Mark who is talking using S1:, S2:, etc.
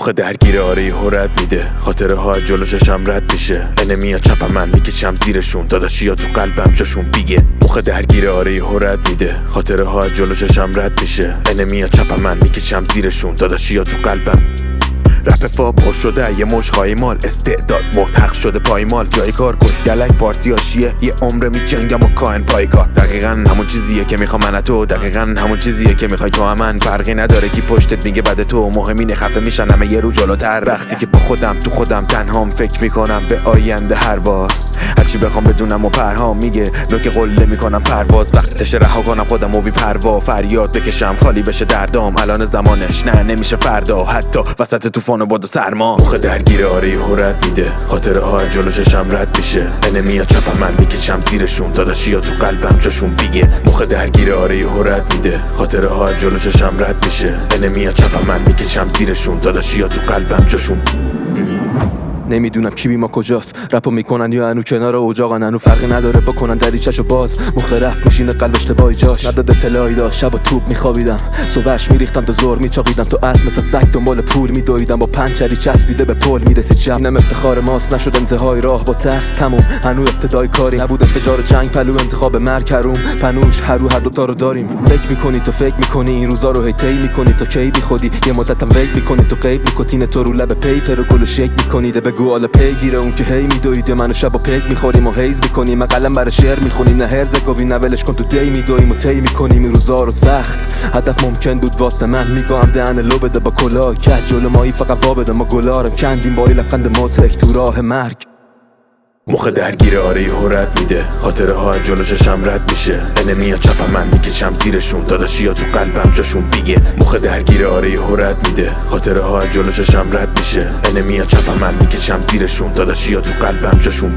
S1: مخ درگیر آره هرت میده، خاطره ها جلو چشم رد میشه. انمیا چپم من میکشم زیرشون، داداشیا تو قلبم جاشون بیگه. مخ درگیر آره هرت میده، خاطره ها جلو چشم رد میشه. انمیا چپم من میکشم زیرشون، داداشیا تو قلبم. رپ فا پر شده یه مش مال، استعداد مرتق شده پایمال. جای کار کسگلک پارتی آشیه، یه عمر می جنگم و کائن پای کار. دقیقا همون چیزیه که میخوام من تو، دقیقا همون چیزیه که میخوای تو من. فرقی نداره کی پشتت میگه بده تو، مهم اینه خفه میشن همه یه رو جلوتر. وقتی که با خودم تو خودم تنهام فکر میکنم به آینده هر بار. هرچی بخوام بدونم و پرهام میگه نوک قله میکنم پرواز. وقتش رها کنم خودم و بی پروا، فریاد بکشم خالی بشه دردام. الان زمانش نه نمیشه فردا، حتی وسط طوفان و باد و سرما. مخ درگیر آره هرت میده، خاطره ها جلو چشم رد میشه. انمیا چپم من میکشم زیرشون، داداشیا تو قلبم جاشون بیگه. مخ درگیر آره هرت میده، خاطره ها جلو چشم رد میشه. انمیا چپم من میکشم زیرشون، داداشیا تو قلبم جاشون.
S2: نمیدونم کی بی ما کجاست، رپو میکنن یا انو کنار اجاقن. انو فرقی نداره بکنن دریچه‌شو باز. مخ رفت میشینه قلب اشتباهی جاش، نداد اطلاعی داشت. شب و توپ میخوابیدم، صبحش میریختم تا زور میچاقیدم. تو اسب مثل سگ دنبال پول میدویدم، با پنچری چسبیده به پل میرسید شب. اینم افتخار ماست، نشد انتهای راه با ترس تموم. هنو ابتدای کاری نبود، انفجار جنگ پلو انتخاب مرگ هروم. پنوش هر دوتا رو داریم. فکر میکنی تو فکر میکنی این روزا رو هی میکنی تو کی بی خودی. یه مدتم ویت میکنی تو غیب میکنی تو رو لب پیپر و گل شیک میکنی. گوال پیگیره اون که هی میدوید، منو شب و پیک میخوریم و هیز میکنیم. من قلم برای شعر میخونیم، نه هرزه گوی نه ولش کن تو دی میدویم و تی میکنیم. این روزا رو سخت هدف ممکن بود واسه من، میگم دهن لو بده با کلاه. کج جلو مایی فقط وا بده، ما گلارم کندیم با لبخند مضحک تو راه مرگ.
S1: مخ درگیر آره هرت میده، خاطره ها جلو چشم رد میشه. انمیا چپم من میکشم زیرشون، داداشیا تو قلبم جاشون بیگه. مخ درگیر آره هرت میده، خاطره ها جلو چشم رد میشه. انمیا چپم من میکشم زیرشون، داداشیا تو قلبم جاشون